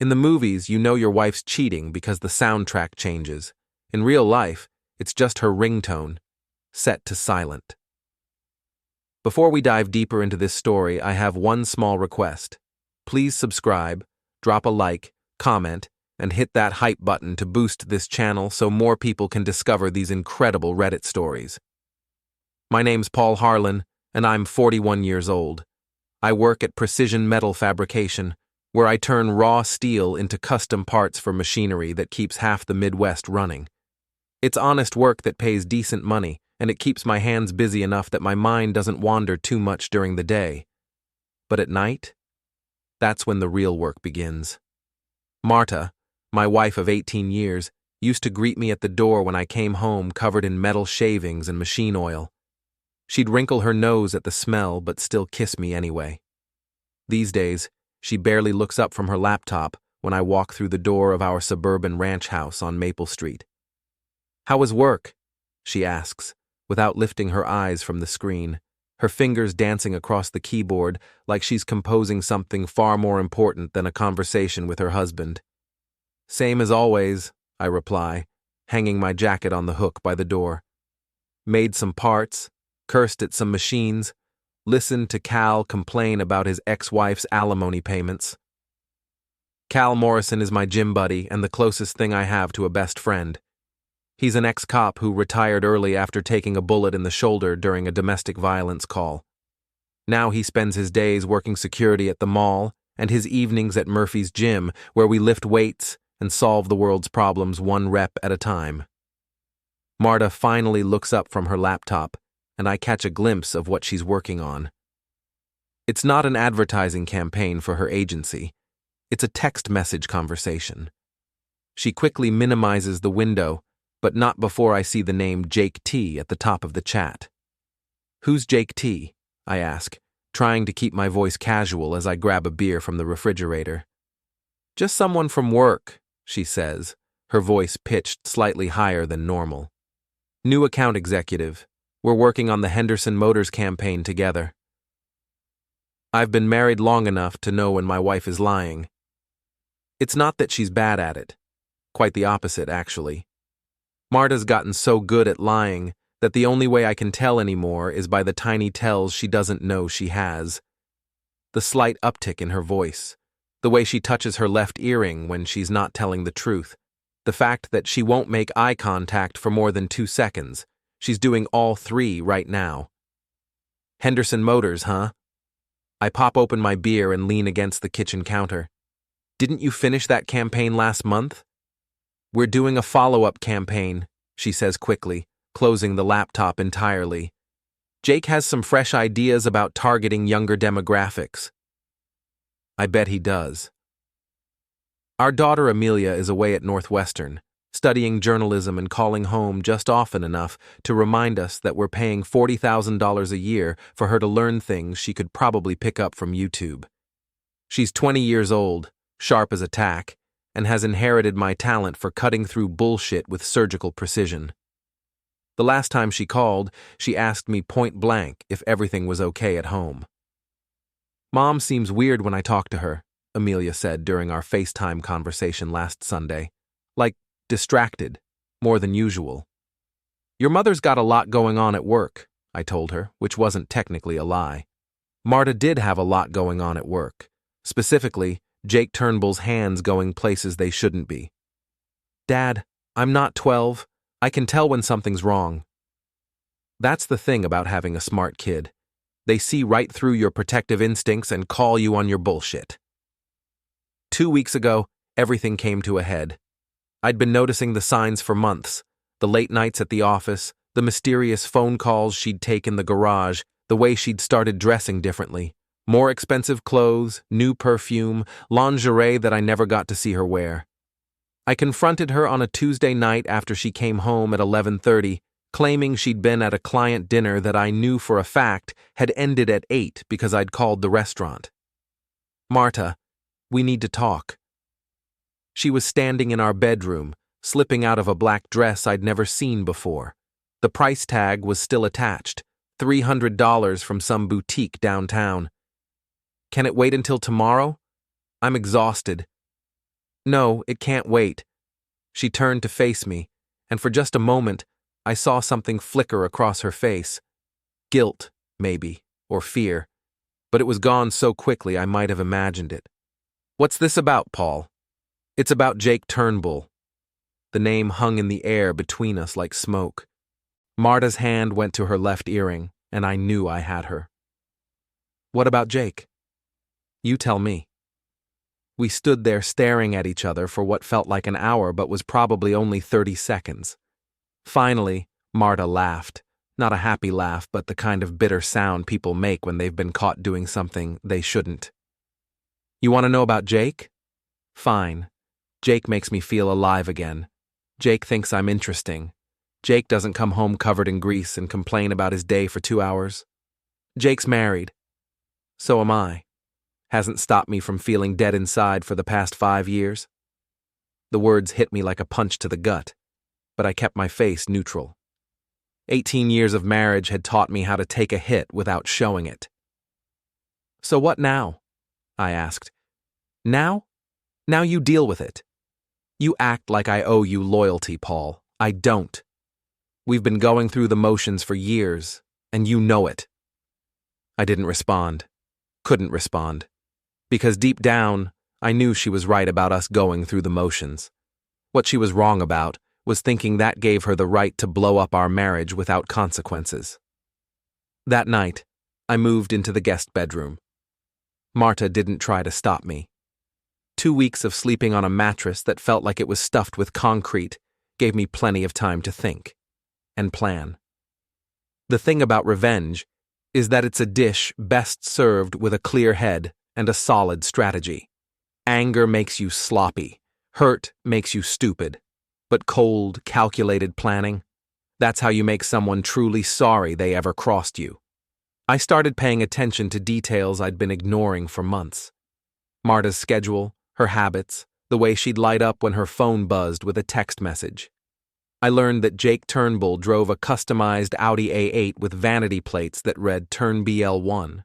In the movies, you know your wife's cheating because the soundtrack changes. In real life, it's just her ringtone, set to silent. Before we dive deeper into this story, I have one small request. Please subscribe, drop a like, comment, and hit that hype button to boost this channel so more people can discover these incredible Reddit stories. My name's Paul Harlan, and I'm 41 years old. I work at Precision Metal Fabrication, where I turn raw steel into custom parts for machinery that keeps half the Midwest running. It's honest work that pays decent money, and it keeps my hands busy enough that my mind doesn't wander too much during the day. But at night, that's when the real work begins. Marta, my wife of 18 years, used to greet me at the door when I came home covered in metal shavings and machine oil. She'd wrinkle her nose at the smell but still kiss me anyway. These days, she barely looks up from her laptop when I walk through the door of our suburban ranch house on Maple Street. "How was work?" she asks, without lifting her eyes from the screen, her fingers dancing across the keyboard like she's composing something far more important than a conversation with her husband. "Same as always," I reply, hanging my jacket on the hook by the door. Made some parts, cursed at some machines, listened to Cal complain about his ex-wife's alimony payments. Cal Morrison is my gym buddy and the closest thing I have to a best friend. He's an ex-cop who retired early after taking a bullet in the shoulder during a domestic violence call. Now he spends his days working security at the mall and his evenings at Murphy's gym, where we lift weights and solve the world's problems one rep at a time. Marta finally looks up from her laptop, and I catch a glimpse of what she's working on. It's not an advertising campaign for her agency. It's a text message conversation. She quickly minimizes the window, but not before I see the name Jake T at the top of the chat. "Who's Jake T?" I ask, trying to keep my voice casual as I grab a beer from the refrigerator. "Just someone from work," she says, her voice pitched slightly higher than normal. "New account executive. We're working on the Henderson Motors campaign together." I've been married long enough to know when my wife is lying. It's not that she's bad at it. Quite the opposite, actually. Marta's gotten so good at lying that the only way I can tell anymore is by the tiny tells she doesn't know she has. The slight uptick in her voice, the way she touches her left earring when she's not telling the truth, the fact that she won't make eye contact for more than 2 seconds. She's doing all 3 right now. "Henderson Motors, huh?" I pop open my beer and lean against the kitchen counter. "Didn't you finish that campaign last month?" "We're doing a follow-up campaign," she says quickly, closing the laptop entirely. "Jake has some fresh ideas about targeting younger demographics." I bet he does. Our daughter Amelia is away at Northwestern, studying journalism and calling home just often enough to remind us that we're paying $40,000 a year for her to learn things she could probably pick up from YouTube. She's 20 years old, sharp as a tack, and has inherited my talent for cutting through bullshit with surgical precision. The last time she called, she asked me point blank if everything was okay at home. "Mom seems weird when I talk to her," Amelia said during our FaceTime conversation last Sunday. "Like, distracted, more than usual." "Your mother's got a lot going on at work," I told her, which wasn't technically a lie. Marta did have a lot going on at work. Specifically, Jake Turnbull's hands going places they shouldn't be. "Dad, I'm not 12. I can tell when something's wrong." That's the thing about having a smart kid. They see right through your protective instincts and call you on your bullshit. 2 weeks ago, everything came to a head. I'd been noticing the signs for months, the late nights at the office, the mysterious phone calls she'd take in the garage, the way she'd started dressing differently. More expensive clothes, new perfume, lingerie that I never got to see her wear. I confronted her on a Tuesday night after she came home at 11:30, claiming she'd been at a client dinner that I knew for a fact had ended at 8 because I'd called the restaurant. "Marta, we need to talk." She was standing in our bedroom, slipping out of a black dress I'd never seen before. The price tag was still attached, $300 from some boutique downtown. "Can it wait until tomorrow? I'm exhausted." No, it can't wait. She turned to face me, and for just a moment, I saw something flicker across her face. Guilt, maybe, or fear, but it was gone so quickly I might have imagined it. What's this about, Paul? It's about Jake Turnbull. The name hung in the air between us like smoke. Marta's hand went to her left earring, and I knew I had her. What about Jake? You tell me. We stood there staring at each other for what felt like an hour but was probably only 30 seconds. Finally, Marta laughed. Not a happy laugh, but the kind of bitter sound people make when they've been caught doing something they shouldn't. You want to know about Jake? Fine. Jake makes me feel alive again. Jake thinks I'm interesting. Jake doesn't come home covered in grease and complain about his day for 2 hours. Jake's married. So am I. Hasn't stopped me from feeling dead inside for the past 5 years. The words hit me like a punch to the gut, but I kept my face neutral. 18 years of marriage had taught me how to take a hit without showing it. So what now? I asked. Now? Now you deal with it. You act like I owe you loyalty, Paul. I don't. We've been going through the motions for years, and you know it. I didn't respond. Couldn't respond. Because deep down, I knew she was right about us going through the motions. What she was wrong about was thinking that gave her the right to blow up our marriage without consequences. That night, I moved into the guest bedroom. Marta didn't try to stop me. 2 weeks of sleeping on a mattress that felt like it was stuffed with concrete gave me plenty of time to think and plan. The thing about revenge is that it's a dish best served with a clear head and a solid strategy. Anger makes you sloppy. Hurt makes you stupid. But cold, calculated planning, that's how you make someone truly sorry they ever crossed you. I started paying attention to details I'd been ignoring for months. Marta's schedule, her habits, the way she'd light up when her phone buzzed with a text message. I learned that Jake Turnbull drove a customized Audi A8 with vanity plates that read Turn BL1.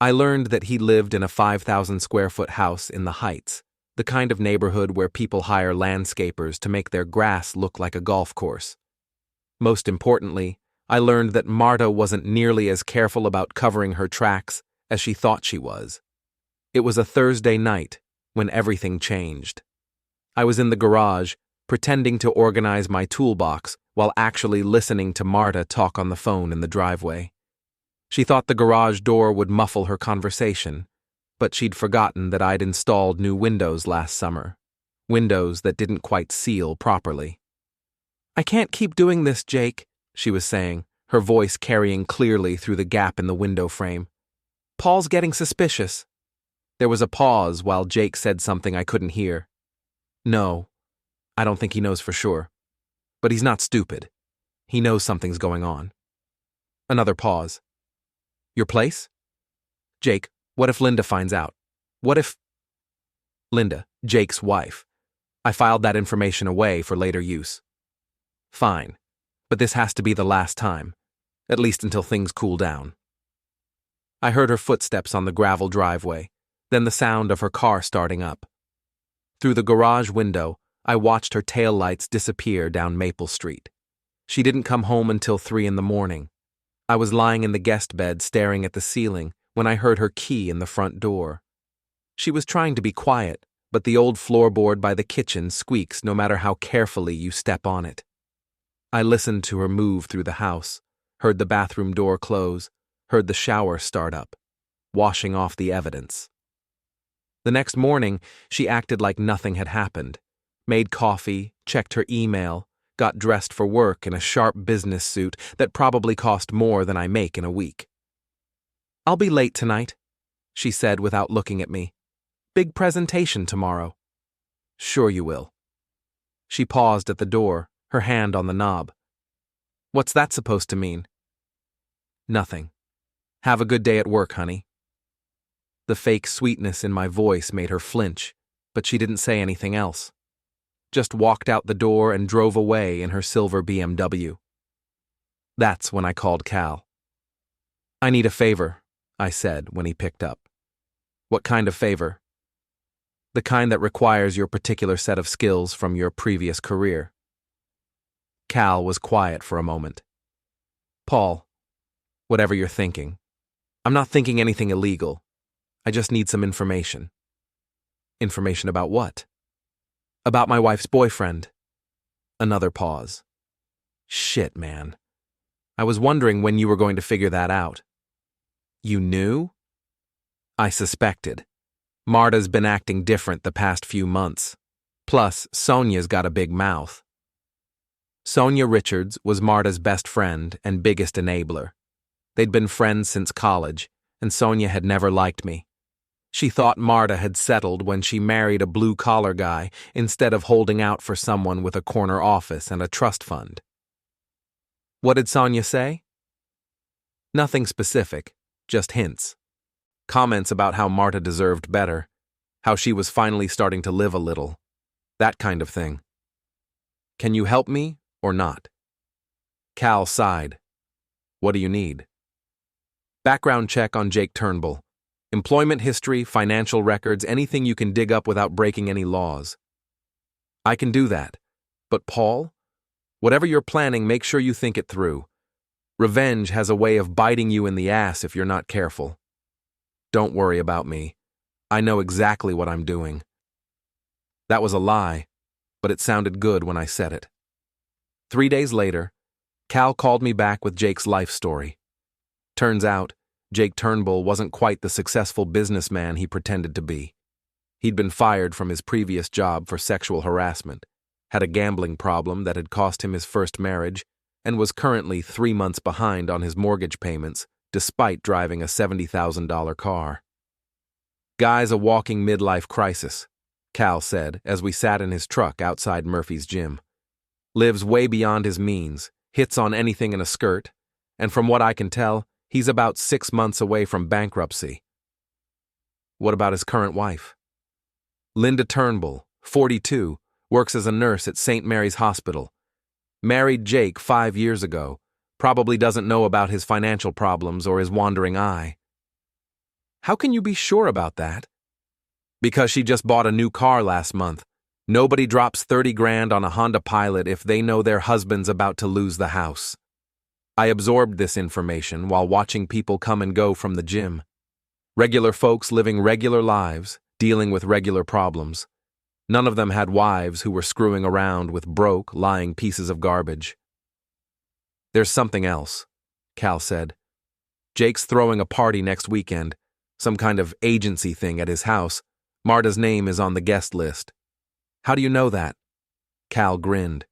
I learned that he lived in a 5,000 square foot house in the Heights, the kind of neighborhood where people hire landscapers to make their grass look like a golf course. Most importantly, I learned that Marta wasn't nearly as careful about covering her tracks as she thought she was. It was a Thursday night when everything changed. I was in the garage, pretending to organize my toolbox while actually listening to Marta talk on the phone in the driveway. She thought the garage door would muffle her conversation, but she'd forgotten that I'd installed new windows last summer, windows that didn't quite seal properly. I can't keep doing this, Jake, she was saying, her voice carrying clearly through the gap in the window frame. Paul's getting suspicious. There was a pause while Jake said something I couldn't hear. No, I don't think he knows for sure. But he's not stupid. He knows something's going on. Another pause. Your place? Jake, what if Linda finds out? What if... Linda, Jake's wife. I filed that information away for later use. Fine, but this has to be the last time, at least until things cool down. I heard her footsteps on the gravel driveway, then the sound of her car starting up. Through the garage window, I watched her taillights disappear down Maple Street. She didn't come home until 3 a.m. I was lying in the guest bed staring at the ceiling when I heard her key in the front door. She was trying to be quiet, but the old floorboard by the kitchen squeaks no matter how carefully you step on it. I listened to her move through the house, heard the bathroom door close, heard the shower start up, washing off the evidence. The next morning, she acted like nothing had happened, made coffee, checked her email, got dressed for work in a sharp business suit that probably cost more than I make in a week. I'll be late tonight, she said without looking at me. Big presentation tomorrow. Sure you will. She paused at the door, her hand on the knob. What's that supposed to mean? Nothing. Have a good day at work, honey. The fake sweetness in my voice made her flinch, but she didn't say anything else. Just walked out the door and drove away in her silver BMW. That's when I called Cal. I need a favor, I said when he picked up. What kind of favor? The kind that requires your particular set of skills from your previous career. Cal was quiet for a moment. Paul, whatever you're thinking. I'm not thinking anything illegal. I just need some information. Information about what? About my wife's boyfriend. Another pause. Shit, man. I was wondering when you were going to figure that out. You knew? I suspected. Marta's been acting different the past few months. Plus, Sonia's got a big mouth. Sonia Richards was Marta's best friend and biggest enabler. They'd been friends since college, and Sonia had never liked me. She thought Marta had settled when she married a blue-collar guy instead of holding out for someone with a corner office and a trust fund. What did Sonia say? Nothing specific, just hints. Comments about how Marta deserved better, how she was finally starting to live a little, that kind of thing. Can you help me or not? Cal sighed. What do you need? Background check on Jake Turnbull. Employment history, financial records, anything you can dig up without breaking any laws. I can do that. But Paul, whatever you're planning, make sure you think it through. Revenge has a way of biting you in the ass if you're not careful. Don't worry about me. I know exactly what I'm doing. That was a lie, but it sounded good when I said it. 3 days later, Cal called me back with Jake's life story. Turns out, Jake Turnbull wasn't quite the successful businessman he pretended to be. He'd been fired from his previous job for sexual harassment, had a gambling problem that had cost him his first marriage, and was currently 3 months behind on his mortgage payments, despite driving a $70,000 car. Guy's a walking midlife crisis, Cal said as we sat in his truck outside Murphy's gym. Lives way beyond his means, hits on anything in a skirt, and from what I can tell, he's about 6 months away from bankruptcy. What about his current wife? Linda Turnbull, 42, works as a nurse at St. Mary's Hospital. Married Jake 5 years ago, probably doesn't know about his financial problems or his wandering eye. How can you be sure about that? Because she just bought a new car last month. Nobody drops 30 grand on a Honda Pilot if they know their husband's about to lose the house. I absorbed this information while watching people come and go from the gym. Regular folks living regular lives, dealing with regular problems. None of them had wives who were screwing around with broke, lying pieces of garbage. There's something else, Cal said. Jake's throwing a party next weekend, some kind of agency thing at his house. Marta's name is on the guest list. How do you know that? Cal grinned.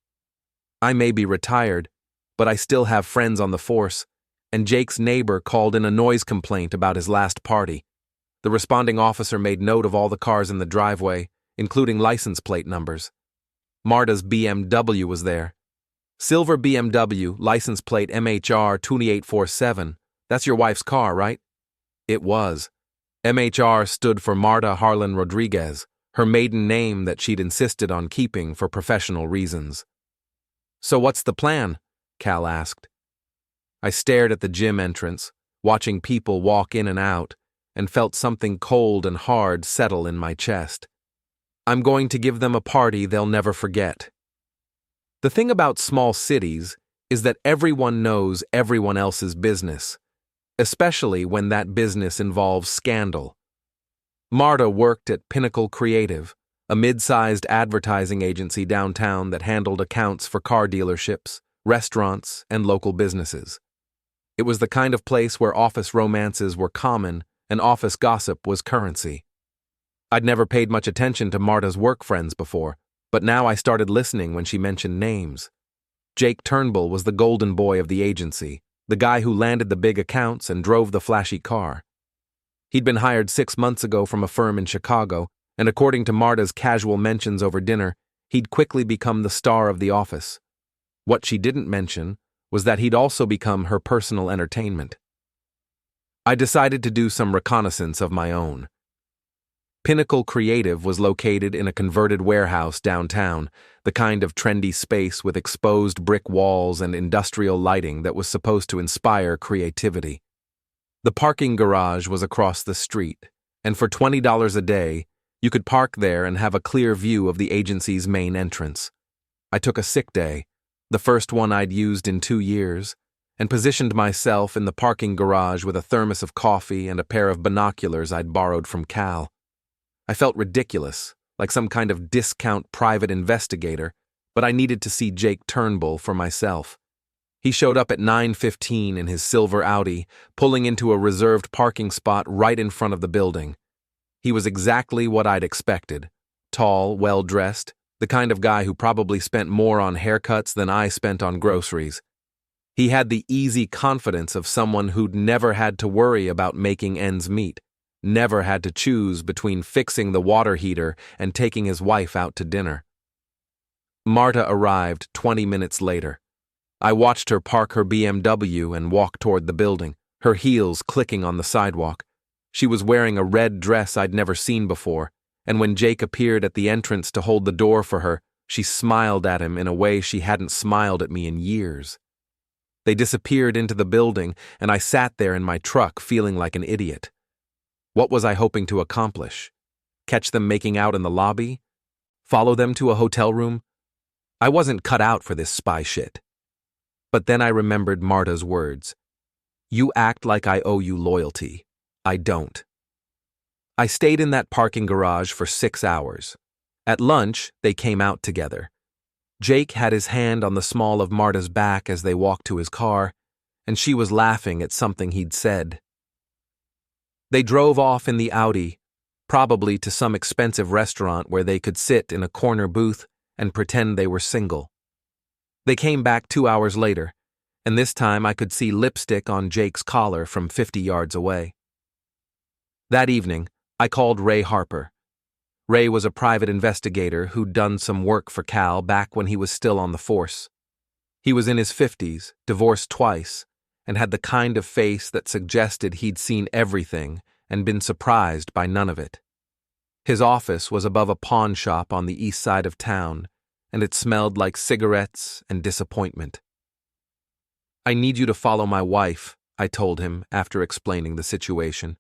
I may be retired, but I still have friends on the force, and Jake's neighbor called in a noise complaint about his last party. The responding officer made note of all the cars in the driveway, including license plate numbers. Marta's BMW was there. Silver BMW, license plate MHR 2847. That's your wife's car, right? It was. MHR stood for Marta Harlan Rodriguez, her maiden name that she'd insisted on keeping for professional reasons. So what's the plan? Cal asked. I stared at the gym entrance, watching people walk in and out, and felt something cold and hard settle in my chest. I'm going to give them a party they'll never forget. The thing about small cities is that everyone knows everyone else's business, especially when that business involves scandal. Marta worked at Pinnacle Creative, a mid-sized advertising agency downtown that handled accounts for car dealerships, restaurants, and local businesses. It was the kind of place where office romances were common and office gossip was currency. I'd never paid much attention to Marta's work friends before, but now I started listening when she mentioned names. Jake Turnbull was the golden boy of the agency, the guy who landed the big accounts and drove the flashy car. He'd been hired 6 months ago from a firm in Chicago, and according to Marta's casual mentions over dinner, he'd quickly become the star of the office. What she didn't mention was that he'd also become her personal entertainment. I decided to do some reconnaissance of my own. Pinnacle Creative was located in a converted warehouse downtown, the kind of trendy space with exposed brick walls and industrial lighting that was supposed to inspire creativity. The parking garage was across the street, and for $20 a day, You could park there and have a clear view of the agency's main entrance. I took a sick day, the first one I'd used in 2 years, and positioned myself in the parking garage with a thermos of coffee and a pair of binoculars I'd borrowed from Cal. I felt ridiculous, like some kind of discount private investigator, but I needed to see Jake Turnbull for myself. He showed up at 9:15 in his silver Audi, pulling into a reserved parking spot right in front of the building. He was exactly what I'd expected. Tall, well-dressed, the kind of guy who probably spent more on haircuts than I spent on groceries. He had the easy confidence of someone who'd never had to worry about making ends meet, never had to choose between fixing the water heater and taking his wife out to dinner. Marta arrived 20 minutes later. I watched her park her BMW and walk toward the building, her heels clicking on the sidewalk. She was wearing a red dress I'd never seen before, and when Jake appeared at the entrance to hold the door for her, she smiled at him in a way she hadn't smiled at me in years. They disappeared into the building, and I sat there in my truck feeling like an idiot. What was I hoping to accomplish? Catch them making out in the lobby? Follow them to a hotel room? I wasn't cut out for this spy shit. But then I remembered Marta's words. You act like I owe you loyalty. I don't. I stayed in that parking garage for 6 hours. At lunch, they came out together. Jake had his hand on the small of Marta's back as they walked to his car, and she was laughing at something he'd said. They drove off in the Audi, probably to some expensive restaurant where they could sit in a corner booth and pretend they were single. They came back 2 hours later, and this time I could see lipstick on Jake's collar from 50 yards away. That evening, I called Ray Harper. Ray was a private investigator who'd done some work for Cal back when he was still on the force. He was in his 50s, divorced twice, and had the kind of face that suggested he'd seen everything and been surprised by none of it. His office was above a pawn shop on the east side of town, and it smelled like cigarettes and disappointment. I need you to follow my wife, I told him after explaining the situation.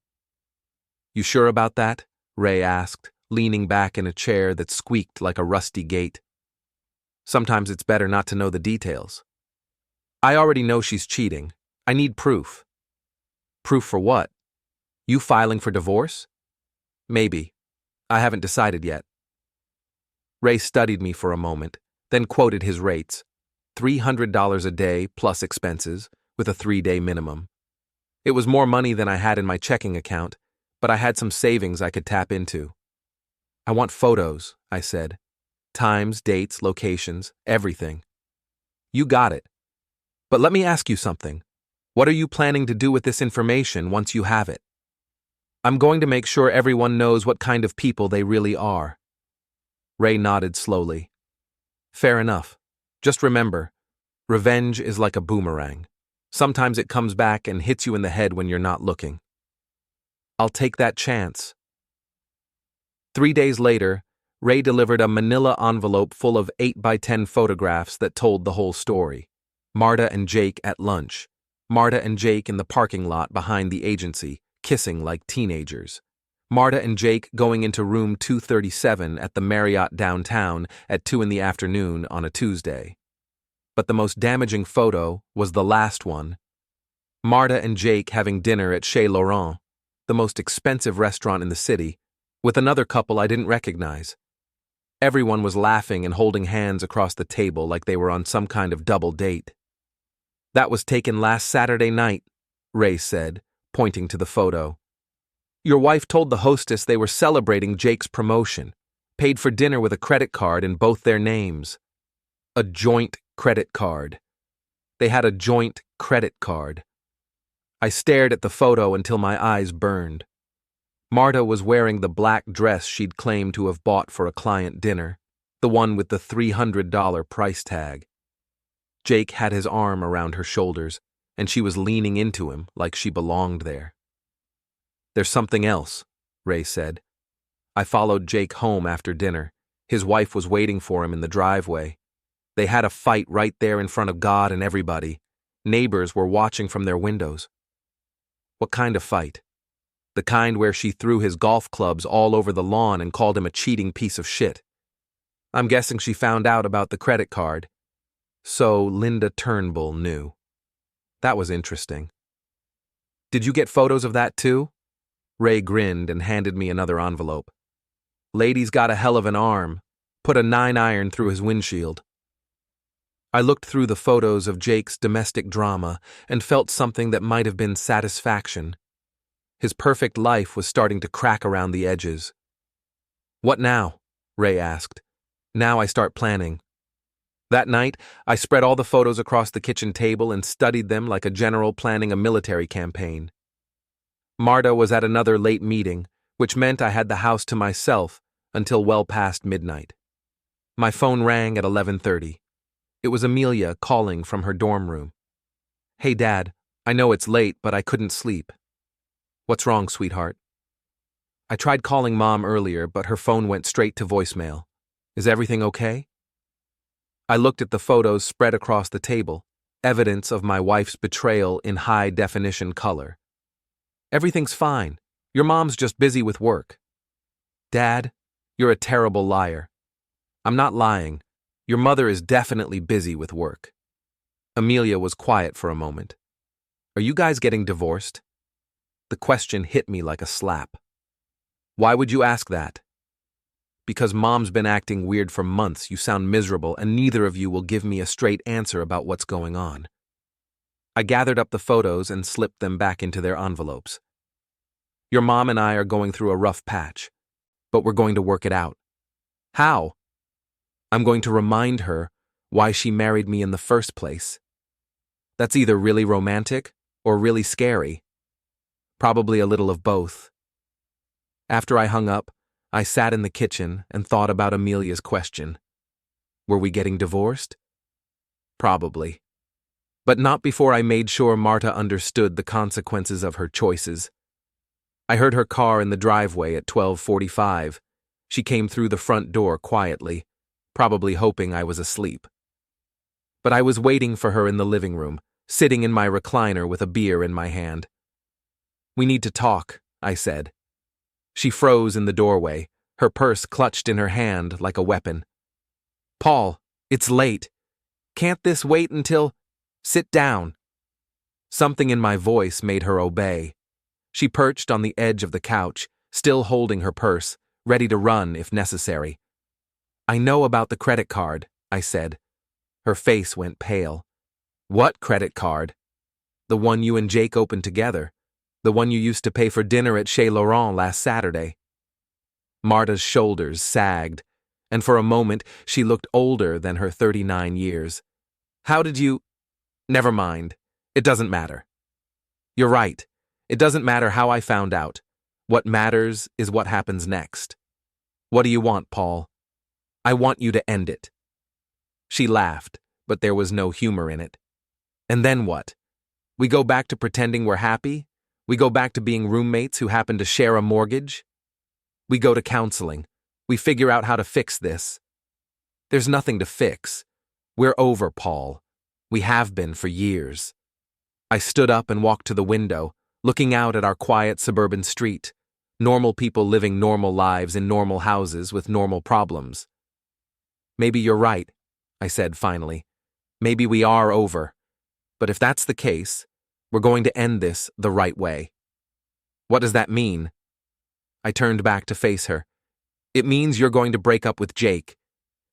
You sure about that? Ray asked, leaning back in a chair that squeaked like a rusty gate. Sometimes it's better not to know the details. I already know she's cheating. I need proof. Proof for what? You filing for divorce? Maybe. I haven't decided yet. Ray studied me for a moment, then quoted his rates. $300 a day plus expenses, with a 3-day minimum. It was more money than I had in my checking account, but I had some savings I could tap into. I want photos, I said. Times, dates, locations, everything. You got it. But let me ask you something. What are you planning to do with this information once you have it? I'm going to make sure everyone knows what kind of people they really are. Ray nodded slowly. Fair enough. Just remember, revenge is like a boomerang. Sometimes it comes back and hits you in the head when you're not looking. I'll take that chance. 3 days later, Ray delivered a manila envelope full of 8x10 photographs that told the whole story. Marta and Jake at lunch. Marta and Jake in the parking lot behind the agency, kissing like teenagers. Marta and Jake going into room 237 at the Marriott downtown at 2 in the afternoon on a Tuesday. But the most damaging photo was the last one. Marta and Jake having dinner at Chez Laurent, the most expensive restaurant in the city, with another couple I didn't recognize. Everyone was laughing and holding hands across the table like they were on some kind of double date. That was taken last Saturday night, Ray said, pointing to the photo. Your wife told the hostess they were celebrating Jake's promotion, paid for dinner with a credit card in both their names. A joint credit card. They had a joint credit card. I stared at the photo until my eyes burned. Marta was wearing the black dress she'd claimed to have bought for a client dinner, the one with the $300 price tag. Jake had his arm around her shoulders, and she was leaning into him like she belonged there. There's something else, Ray said. I followed Jake home after dinner. His wife was waiting for him in the driveway. They had a fight right there in front of God and everybody. Neighbors were watching from their windows. What kind of fight? the kind where she threw his golf clubs all over the lawn and called him a cheating piece of shit. I'm guessing she found out about the credit card. So Linda Turnbull knew. That was interesting. Did you get photos of that too? Ray grinned and handed me another envelope. Lady's got a hell of an arm. Put a 9-iron through his windshield. I looked through the photos of Jake's domestic drama and felt something that might have been satisfaction. His perfect life was starting to crack around the edges. What now? Ray asked. Now I start planning. That night, I spread all the photos across the kitchen table and studied them like a general planning a military campaign. Marta was at another late meeting, which meant I had the house to myself until well past midnight. My phone rang at 11:30. It was Amelia calling from her dorm room. Hey, Dad, I know it's late, but I couldn't sleep. What's wrong, sweetheart? I tried calling Mom earlier, but her phone went straight to voicemail. Is everything okay? I looked at the photos spread across the table, evidence of my wife's betrayal in high-definition color. Everything's fine. Your mom's just busy with work. Dad, you're a terrible liar. I'm not lying. Your mother is definitely busy with work. Amelia was quiet for a moment. Are you guys getting divorced? The question hit me like a slap. Why would you ask that? Because Mom's been acting weird for months, you sound miserable, and neither of you will give me a straight answer about what's going on. I gathered up the photos and slipped them back into their envelopes. Your mom and I are going through a rough patch, but we're going to work it out. How? I'm going to remind her why she married me in the first place. That's either really romantic or really scary. Probably a little of both. After I hung up, I sat in the kitchen and thought about Amelia's question. Were we getting divorced? Probably. But not before I made sure Marta understood the consequences of her choices. I heard her car in the driveway at 12:45. She came through the front door quietly, probably hoping I was asleep. But I was waiting for her in the living room, sitting in my recliner with a beer in my hand. We need to talk, I said. She froze in the doorway, her purse clutched in her hand like a weapon. Paul, it's late. Can't this wait until... Sit down. Something in my voice made her obey. She perched on the edge of the couch, still holding her purse, ready to run if necessary. I know about the credit card, I said. Her face went pale. What credit card? The one you and Jake opened together. The one you used to pay for dinner at Chez Laurent last Saturday. Marta's shoulders sagged, and for a moment she looked older than her 39 years. How did you... Never mind. It doesn't matter. You're right. It doesn't matter how I found out. What matters is what happens next. What do you want, Paul? I want you to end it. She laughed, but there was no humor in it. And then what? We go back to pretending we're happy? We go back to being roommates who happen to share a mortgage? We go to counseling. We figure out how to fix this. There's nothing to fix. We're over, Paul. We have been for years. I stood up and walked to the window, looking out at our quiet suburban street. Normal people living normal lives in normal houses with normal problems. Maybe you're right, I said finally. Maybe we are over. But if that's the case, we're going to end this the right way. What does that mean? I turned back to face her. It means you're going to break up with Jake.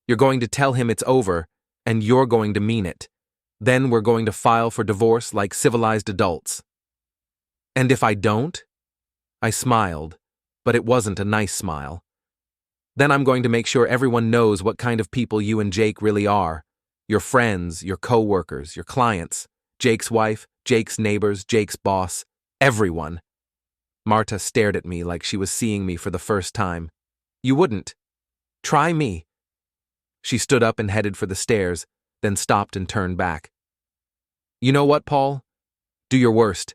You're going to tell him it's over, and you're going to mean it. Then we're going to file for divorce like civilized adults. And if I don't? I smiled, but it wasn't a nice smile. Then I'm going to make sure everyone knows what kind of people you and Jake really are. Your friends, your co-workers, your clients, Jake's wife, Jake's neighbors, Jake's boss, everyone. Marta stared at me like she was seeing me for the first time. You wouldn't. Try me. She stood up and headed for the stairs, then stopped and turned back. You know what, Paul? Do your worst.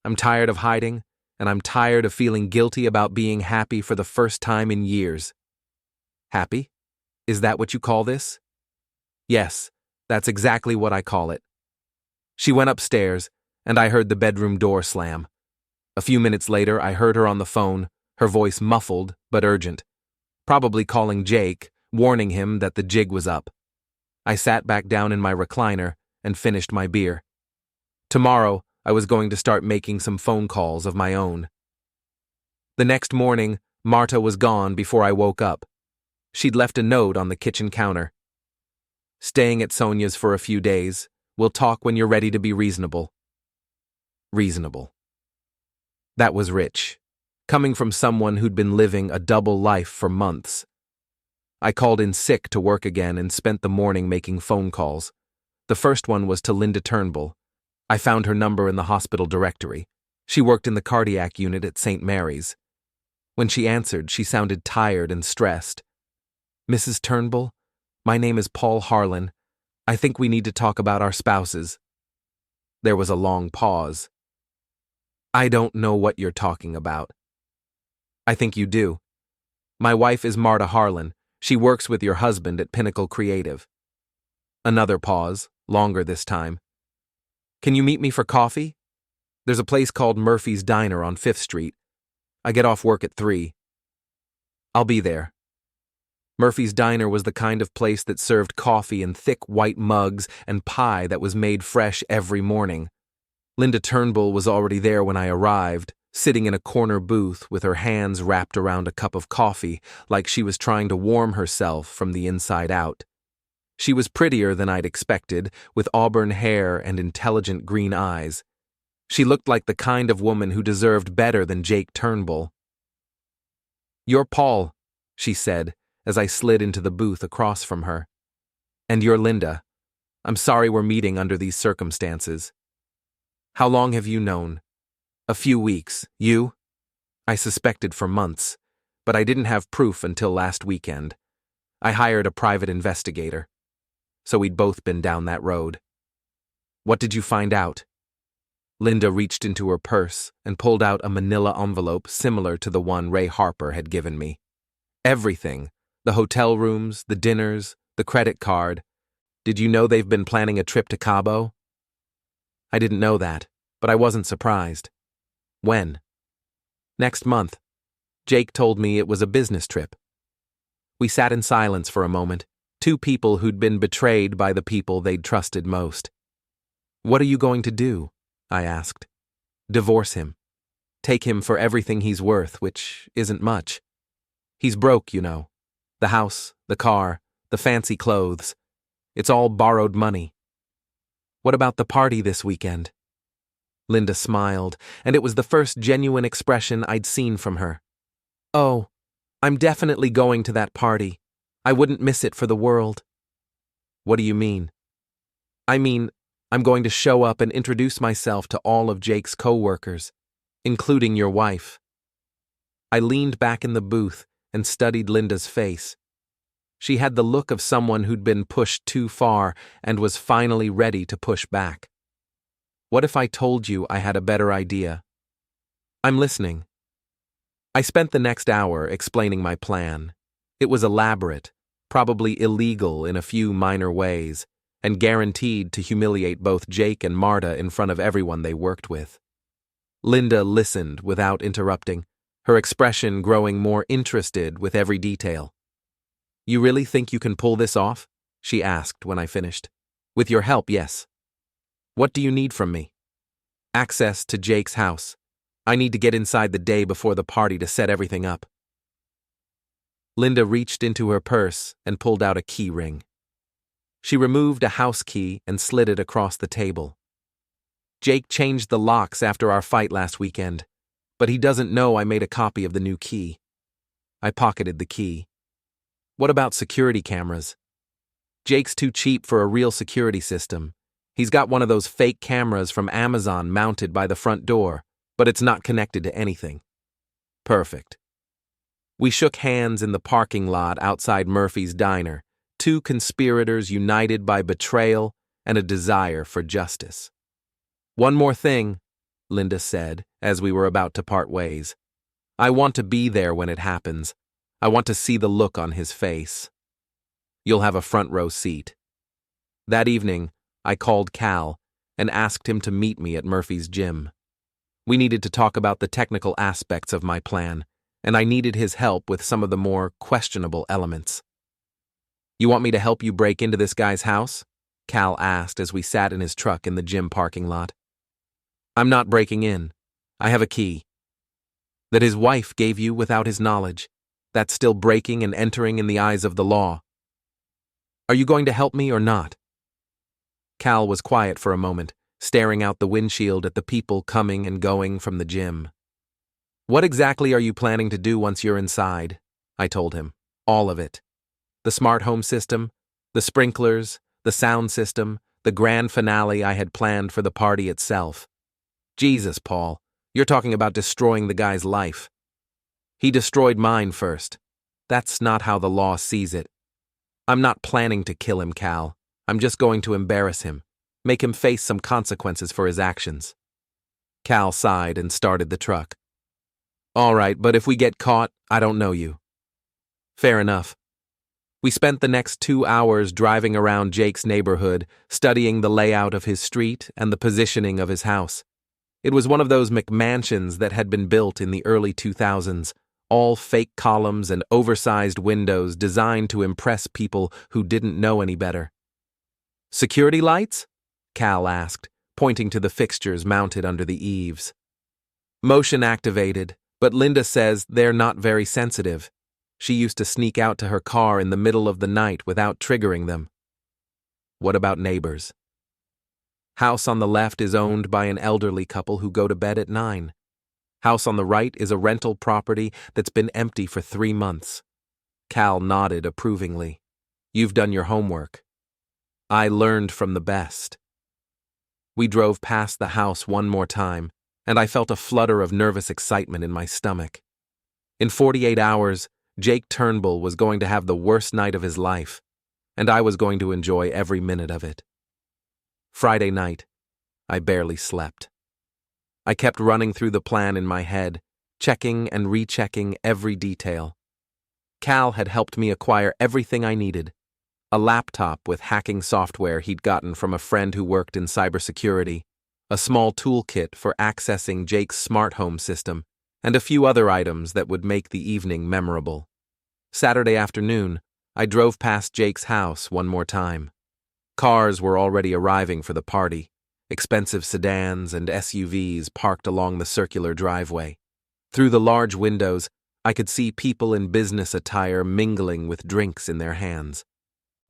I'm tired of hiding, and I'm tired of feeling guilty about being happy for the first time in years. Happy? Is that what you call this? Yes, that's exactly what I call it. She went upstairs, and I heard the bedroom door slam. A few minutes later, I heard her on the phone, her voice muffled but urgent, probably calling Jake, warning him that the jig was up. I sat back down in my recliner and finished my beer. Tomorrow, I was going to start making some phone calls of my own. The next morning, Marta was gone before I woke up. She'd left a note on the kitchen counter. "Staying at Sonia's for a few days. We'll talk when you're ready to be reasonable." Reasonable. That was rich, coming from someone who'd been living a double life for months. I called in sick to work again and spent the morning making phone calls. The first one was to Linda Turnbull. I found her number in the hospital directory. She worked in the cardiac unit at St. Mary's. When she answered, she sounded tired and stressed. "Mrs. Turnbull, my name is Paul Harlan. I think we need to talk about our spouses." There was a long pause. "I don't know what you're talking about." "I think you do. My wife is Marta Harlan. She works with your husband at Pinnacle Creative." Another pause, longer this time. "Can you meet me for coffee? There's a place called Murphy's Diner on 5th Street. I get off work at 3. "I'll be there." Murphy's Diner was the kind of place that served coffee in thick white mugs and pie that was made fresh every morning. Linda Turnbull was already there when I arrived, sitting in a corner booth with her hands wrapped around a cup of coffee, like she was trying to warm herself from the inside out. She was prettier than I'd expected, with auburn hair and intelligent green eyes. She looked like the kind of woman who deserved better than Jake Turnbull. "You're Paul," she said, as I slid into the booth across from her. "And you're Linda. I'm sorry we're meeting under these circumstances." "How long have you known?" "A few weeks. You?" "I suspected for months, but I didn't have proof until last weekend. I hired a private investigator. So we'd both been down that road." "What did you find out?" Linda reached into her purse and pulled out a manila envelope similar to the one Ray Harper had given me. Everything. The hotel rooms, the dinners, the credit card. "Did you know they've been planning a trip to Cabo?" "I didn't know that, but I wasn't surprised." "When?" "Next month. Jake told me it was a business trip." We sat in silence for a moment, two people who'd been betrayed by the people they'd trusted most. "What are you going to do?" I asked. "Divorce him. Take him for everything he's worth, which isn't much. He's broke, you know. The house, the car, the fancy clothes. It's all borrowed money." "What about the party this weekend?" Linda smiled, and it was the first genuine expression I'd seen from her. "Oh, I'm definitely going to that party. I wouldn't miss it for the world." "What do you mean?" "I mean, I'm going to show up and introduce myself to all of Jake's co-workers, including your wife." I leaned back in the booth and studied Linda's face. She had the look of someone who'd been pushed too far and was finally ready to push back. "What if I told you I had a better idea?" "I'm listening." I spent the next hour explaining my plan. It was elaborate, probably illegal in a few minor ways, and guaranteed to humiliate both Jake and Marta in front of everyone they worked with. Linda listened without interrupting, her expression growing more interested with every detail. "You really think you can pull this off?" she asked when I finished. "With your help, yes." "What do you need from me?" "Access to Jake's house. I need to get inside the day before the party to set everything up." Linda reached into her purse and pulled out a key ring. She removed a house key and slid it across the table. "Jake changed the locks after our fight last weekend, but he doesn't know I made a copy of the new key." I pocketed the key. "What about security cameras?" "Jake's too cheap for a real security system. He's got one of those fake cameras from Amazon mounted by the front door, but it's not connected to anything." "Perfect." We shook hands in the parking lot outside Murphy's Diner, two conspirators united by betrayal and a desire for justice. "One more thing," Linda said, as we were about to part ways. "I want to be there when it happens. I want to see the look on his face." "You'll have a front row seat." That evening, I called Cal and asked him to meet me at Murphy's gym. We needed to talk about the technical aspects of my plan, and I needed his help with some of the more questionable elements. "You want me to help you break into this guy's house?" Cal asked as we sat in his truck in the gym parking lot. "I'm not breaking in. I have a key." "That his wife gave you without his knowledge. That's still breaking and entering in the eyes of the law. Are you going to help me or not?" Cal was quiet for a moment, staring out the windshield at the people coming and going from the gym. "What exactly are you planning to do once you're inside?" I told him. "All of it. The smart home system, the sprinklers, the sound system, the grand finale I had planned for the party itself." "Jesus, Paul, you're talking about destroying the guy's life." "He destroyed mine first. That's not how the law sees it. I'm not planning to kill him, Cal. I'm just going to embarrass him, make him face some consequences for his actions." Cal sighed and started the truck. "All right, but if we get caught, I don't know you." "Fair enough." We spent the next 2 hours driving around Jake's neighborhood, studying the layout of his street and the positioning of his house. It was one of those McMansions that had been built in the early 2000s, all fake columns and oversized windows designed to impress people who didn't know any better. "Security lights?" Cal asked, pointing to the fixtures mounted under the eaves. "Motion activated, but Linda says they're not very sensitive. She used to sneak out to her car in the middle of the night without triggering them." "What about neighbors?" "House on the left is owned by an elderly couple who go to bed at 9. House on the right is a rental property that's been empty for 3 months. Cal nodded approvingly. "You've done your homework." "I learned from the best." We drove past the house one more time, and I felt a flutter of nervous excitement in my stomach. In 48 hours, Jake Turnbull was going to have the worst night of his life, and I was going to enjoy every minute of it. Friday night, I barely slept. I kept running through the plan in my head, checking and rechecking every detail. Cal had helped me acquire everything I needed: a laptop with hacking software he'd gotten from a friend who worked in cybersecurity, a small toolkit for accessing Jake's smart home system, and a few other items that would make the evening memorable. Saturday afternoon, I drove past Jake's house one more time. Cars were already arriving for the party, expensive sedans and SUVs parked along the circular driveway. Through the large windows, I could see people in business attire mingling with drinks in their hands.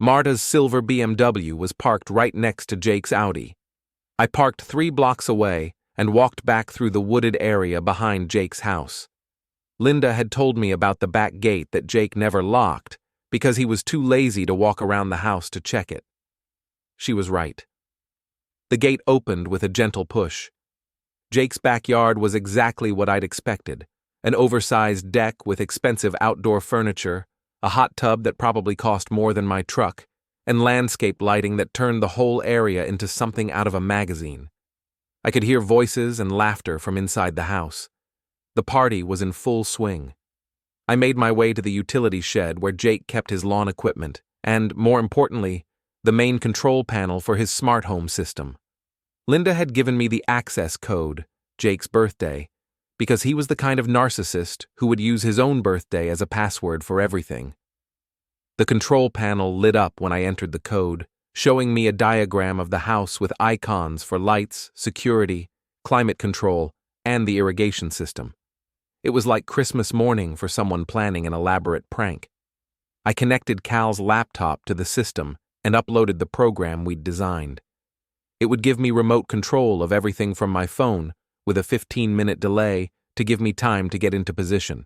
Marta's silver BMW was parked right next to Jake's Audi. I parked 3 blocks away and walked back through the wooded area behind Jake's house. Linda had told me about the back gate that Jake never locked because he was too lazy to walk around the house to check it. She was right. The gate opened with a gentle push. Jake's backyard was exactly what I'd expected: an oversized deck with expensive outdoor furniture, a hot tub that probably cost more than my truck, and landscape lighting that turned the whole area into something out of a magazine. I could hear voices and laughter from inside the house. The party was in full swing. I made my way to the utility shed where Jake kept his lawn equipment and, more importantly, the main control panel for his smart home system. Linda had given me the access code, Jake's birthday, because he was the kind of narcissist who would use his own birthday as a password for everything. The control panel lit up when I entered the code, showing me a diagram of the house with icons for lights, security, climate control, and the irrigation system. It was like Christmas morning for someone planning an elaborate prank. I connected Cal's laptop to the system and uploaded the program we'd designed. It would give me remote control of everything from my phone, with a 15-minute delay to give me time to get into position.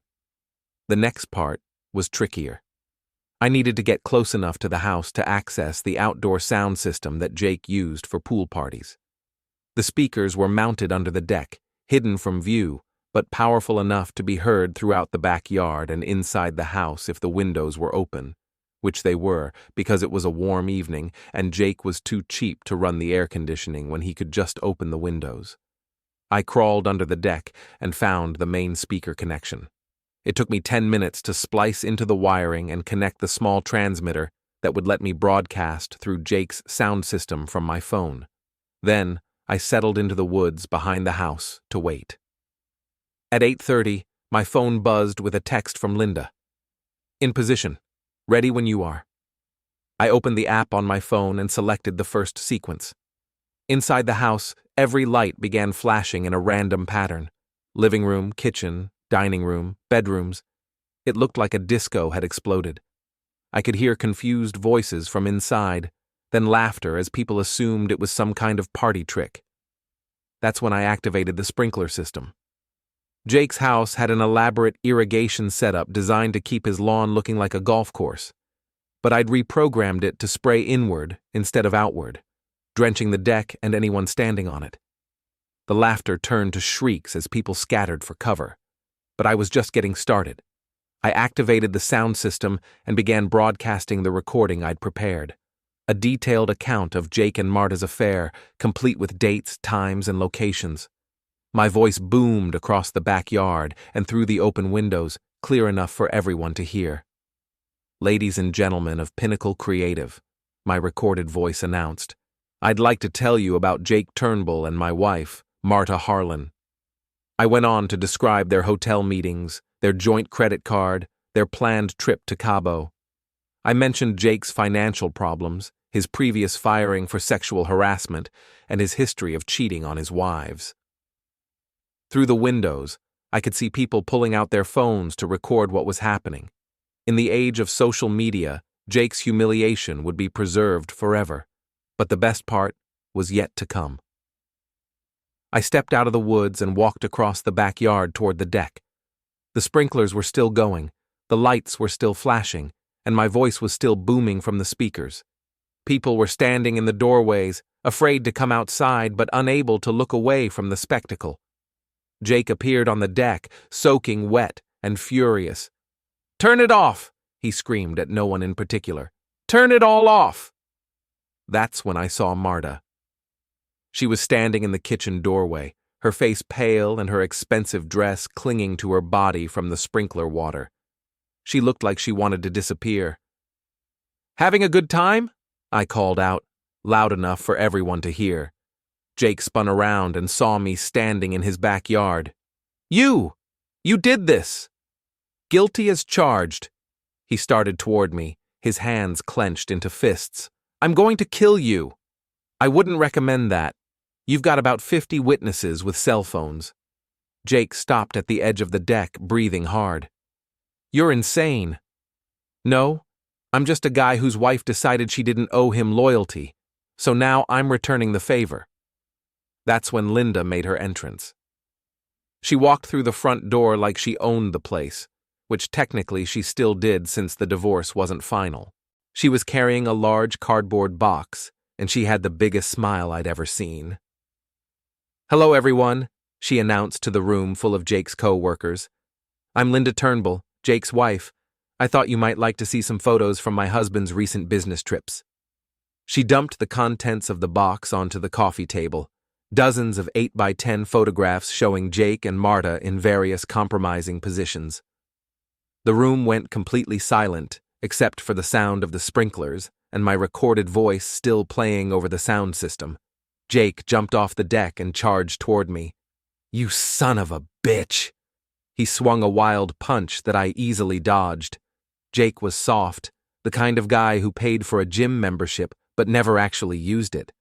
The next part was trickier. I needed to get close enough to the house to access the outdoor sound system that Jake used for pool parties. The speakers were mounted under the deck, hidden from view, but powerful enough to be heard throughout the backyard and inside the house if the windows were open, which they were because it was a warm evening and Jake was too cheap to run the air conditioning when he could just open the windows. I crawled under the deck and found the main speaker connection. It took me 10 minutes to splice into the wiring and connect the small transmitter that would let me broadcast through Jake's sound system from my phone. Then I settled into the woods behind the house to wait. At 8:30, my phone buzzed with a text from Linda. In position. Ready when you are. I opened the app on my phone and selected the first sequence. Inside the house, every light began flashing in a random pattern. Living room, kitchen, dining room, bedrooms. It looked like a disco had exploded. I could hear confused voices from inside, then laughter as people assumed it was some kind of party trick. That's when I activated the sprinkler system. Jake's house had an elaborate irrigation setup designed to keep his lawn looking like a golf course, but I'd reprogrammed it to spray inward instead of outward, drenching the deck and anyone standing on it. The laughter turned to shrieks as people scattered for cover, but I was just getting started. I activated the sound system and began broadcasting the recording I'd prepared, a detailed account of Jake and Marta's affair, complete with dates, times, and locations. My voice boomed across the backyard and through the open windows, clear enough for everyone to hear. Ladies and gentlemen of Pinnacle Creative, my recorded voice announced, I'd like to tell you about Jake Turnbull and my wife, Marta Harlan. I went on to describe their hotel meetings, their joint credit card, their planned trip to Cabo. I mentioned Jake's financial problems, his previous firing for sexual harassment, and his history of cheating on his wives. Through the windows, I could see people pulling out their phones to record what was happening. In the age of social media, Jake's humiliation would be preserved forever, but the best part was yet to come. I stepped out of the woods and walked across the backyard toward the deck. The sprinklers were still going, the lights were still flashing, and my voice was still booming from the speakers. People were standing in the doorways, afraid to come outside but unable to look away from the spectacle. Jake appeared on the deck, soaking wet and furious. "Turn it off!" he screamed at no one in particular. "Turn it all off!" That's when I saw Marta. She was standing in the kitchen doorway, her face pale and her expensive dress clinging to her body from the sprinkler water. She looked like she wanted to disappear. "Having a good time?" I called out, loud enough for everyone to hear. Jake spun around and saw me standing in his backyard. You did this!" "Guilty as charged." He started toward me, his hands clenched into fists. "I'm going to kill you." "I wouldn't recommend that. You've got about 50 witnesses with cell phones." Jake stopped at the edge of the deck, breathing hard. "You're insane." "No, I'm just a guy whose wife decided she didn't owe him loyalty, so now I'm returning the favor." That's when Linda made her entrance. She walked through the front door like she owned the place, which technically she still did since the divorce wasn't final. She was carrying a large cardboard box, and she had the biggest smile I'd ever seen. "Hello, everyone," she announced to the room full of Jake's co-workers. "I'm Linda Turnbull, Jake's wife. I thought you might like to see some photos from my husband's recent business trips." She dumped the contents of the box onto the coffee table, dozens of 8x10 photographs showing Jake and Marta in various compromising positions. The room went completely silent, except for the sound of the sprinklers and my recorded voice still playing over the sound system. Jake jumped off the deck and charged toward me. "You son of a bitch!" He swung a wild punch that I easily dodged. Jake was soft, the kind of guy who paid for a gym membership but never actually used it.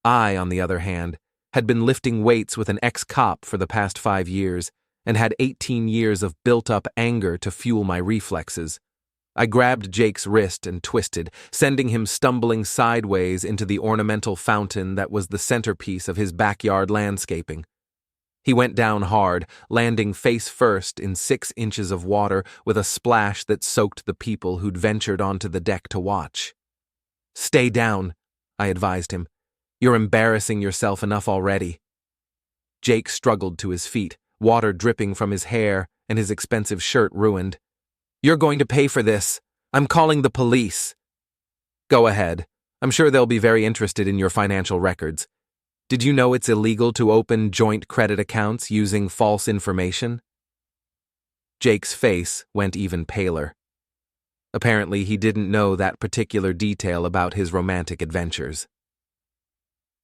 I, on the other hand, had been lifting weights with an ex-cop for the past 5 years and had 18 years of built-up anger to fuel my reflexes. I grabbed Jake's wrist and twisted, sending him stumbling sideways into the ornamental fountain that was the centerpiece of his backyard landscaping. He went down hard, landing face first in 6 inches of water with a splash that soaked the people who'd ventured onto the deck to watch. "Stay down," I advised him. "You're embarrassing yourself enough already." Jake struggled to his feet, water dripping from his hair and his expensive shirt ruined. "You're going to pay for this. I'm calling the police." "Go ahead. I'm sure they'll be very interested in your financial records. Did you know it's illegal to open joint credit accounts using false information?" Jake's face went even paler. Apparently, he didn't know that particular detail about his romantic adventures.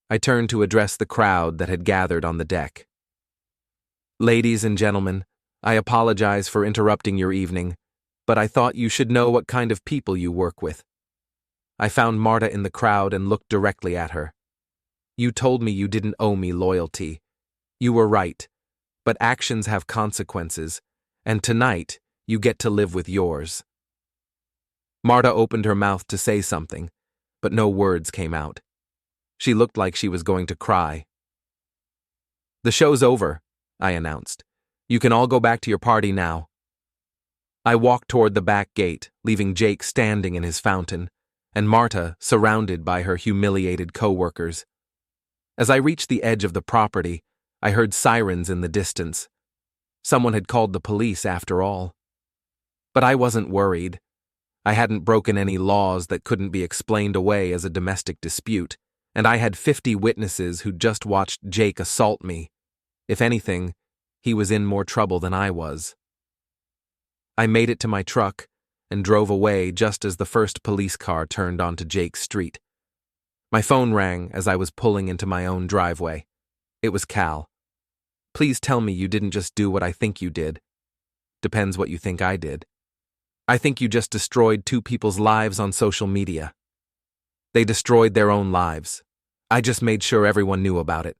I turned to address the crowd that had gathered on the deck. Ladies and gentlemen, I apologize for interrupting your evening, but I thought you should know what kind of people you work with. I found Marta in the crowd and looked directly at her. You told me you didn't owe me loyalty. You were right, but actions have consequences, and tonight you get to live with yours. Marta opened her mouth to say something, but no words came out. She looked like she was going to cry. The show's over, I announced. You can all go back to your party now. I walked toward the back gate, leaving Jake standing in his fountain, and Marta surrounded by her humiliated co-workers. As I reached the edge of the property, I heard sirens in the distance. Someone had called the police after all. But I wasn't worried. I hadn't broken any laws that couldn't be explained away as a domestic dispute, and I had 50 witnesses who'd just watched Jake assault me. If anything, he was in more trouble than I was. I made it to my truck and drove away just as the first police car turned onto Jake's street. My phone rang as I was pulling into my own driveway. It was Cal. Please tell me you didn't just do what I think you did. Depends what you think I did. I think you just destroyed 2 people's lives on social media. They destroyed their own lives. I just made sure everyone knew about it.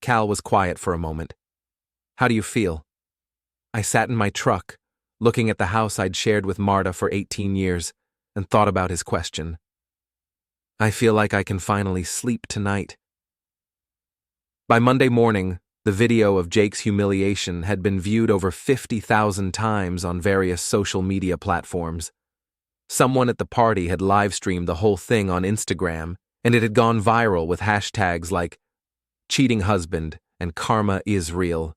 Cal was quiet for a moment. How do you feel? I sat in my truck, looking at the house I'd shared with Marta for 18 years, and thought about his question. I feel like I can finally sleep tonight. By Monday morning, the video of Jake's humiliation had been viewed over 50,000 times on various social media platforms. Someone at the party had live-streamed the whole thing on Instagram, and it had gone viral with hashtags like cheating husband and karma is real.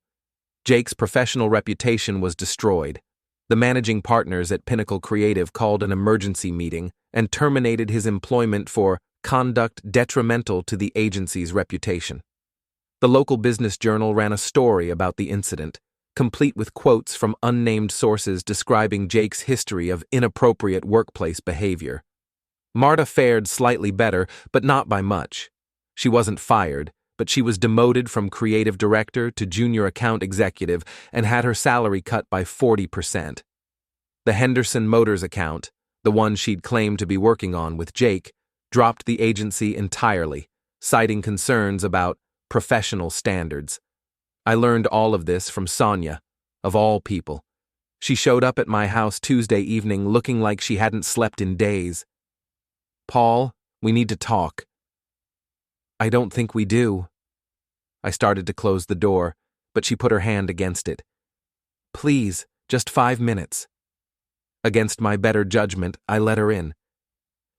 Jake's professional reputation was destroyed. The managing partners at Pinnacle Creative called an emergency meeting and terminated his employment for conduct detrimental to the agency's reputation. The local business journal ran a story about the incident, complete with quotes from unnamed sources describing Jake's history of inappropriate workplace behavior. Marta fared slightly better, but not by much. She wasn't fired, but she was demoted from creative director to junior account executive and had her salary cut by 40%. The Henderson Motors account, the one she'd claimed to be working on with Jake, dropped the agency entirely, citing concerns about professional standards. I learned all of this from Sonia, of all people. She showed up at my house Tuesday evening looking like she hadn't slept in days. Paul, we need to talk. I don't think we do. I started to close the door, but she put her hand against it. Please, just 5 minutes. Against my better judgment, I let her in.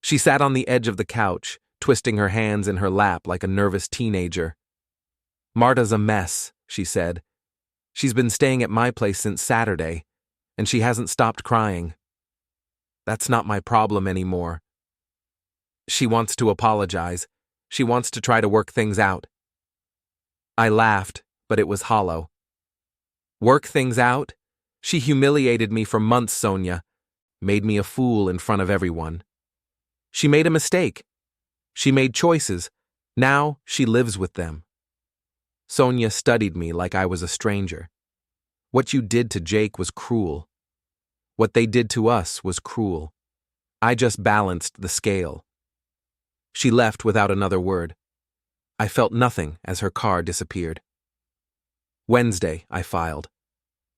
She sat on the edge of the couch, twisting her hands in her lap like a nervous teenager. Marta's a mess, she said. She's been staying at my place since Saturday, and she hasn't stopped crying. That's not my problem anymore. She wants to apologize. She wants to try to work things out. I laughed, but it was hollow. Work things out? She humiliated me for months, Sonia. Made me a fool in front of everyone. She made a mistake. She made choices. Now she lives with them. Sonia studied me like I was a stranger. What you did to Jake was cruel. What they did to us was cruel. I just balanced the scale. She left without another word. I felt nothing as her car disappeared. Wednesday, I filed.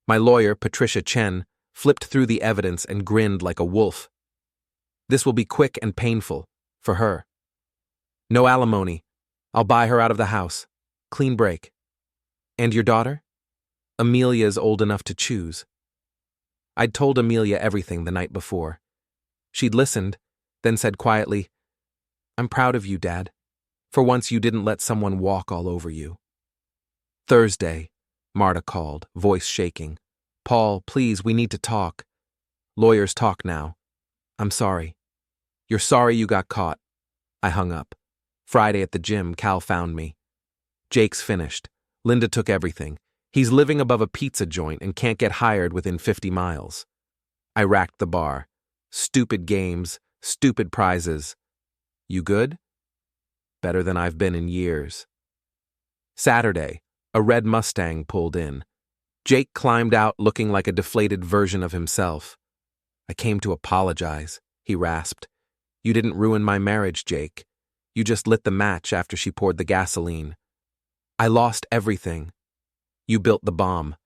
My lawyer, Patricia Chen, flipped through the evidence and grinned like a wolf. This will be quick and painful, for her. No alimony. I'll buy her out of the house. Clean break. And your daughter? Amelia's old enough to choose. I'd told Amelia everything the night before. She'd listened, then said quietly, I'm proud of you, Dad. For once you didn't let someone walk all over you. Thursday, Marta called, voice shaking. Paul, please, we need to talk. Lawyers talk now. I'm sorry. You're sorry you got caught. I hung up. Friday at the gym, Cal found me. Jake's finished. Linda took everything. He's living above a pizza joint and can't get hired within 50 miles. I racked the bar. Stupid games, stupid prizes. You good? Better than I've been in years. Saturday, A red Mustang pulled in. Jake climbed out looking like a deflated version of himself. "I came to apologize," he rasped. "You didn't ruin my marriage, Jake. You just lit the match after she poured the gasoline. I lost everything. You built the bomb.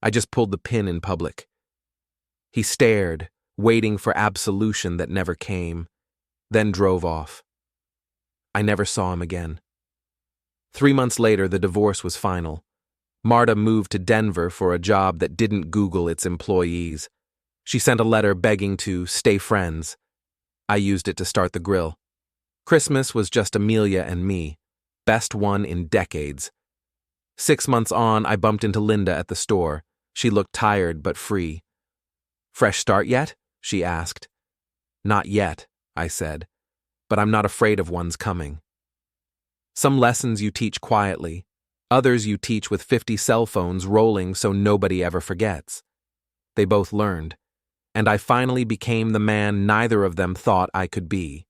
I just pulled the pin in public." He stared, waiting for absolution that never came, then drove off. I never saw him again. 3 months later, the divorce was final. Marta moved to Denver for a job that didn't Google its employees. She sent a letter begging to stay friends. I used it to start the grill. Christmas was just Amelia and me, best one in decades. 6 months on, I bumped into Linda at the store. She looked tired but free. "Fresh start yet?" she asked. "Not yet," I said, "but I'm not afraid of one's coming." Some lessons you teach quietly, others you teach with 50 cell phones rolling so nobody ever forgets. They both learned, and I finally became the man neither of them thought I could be.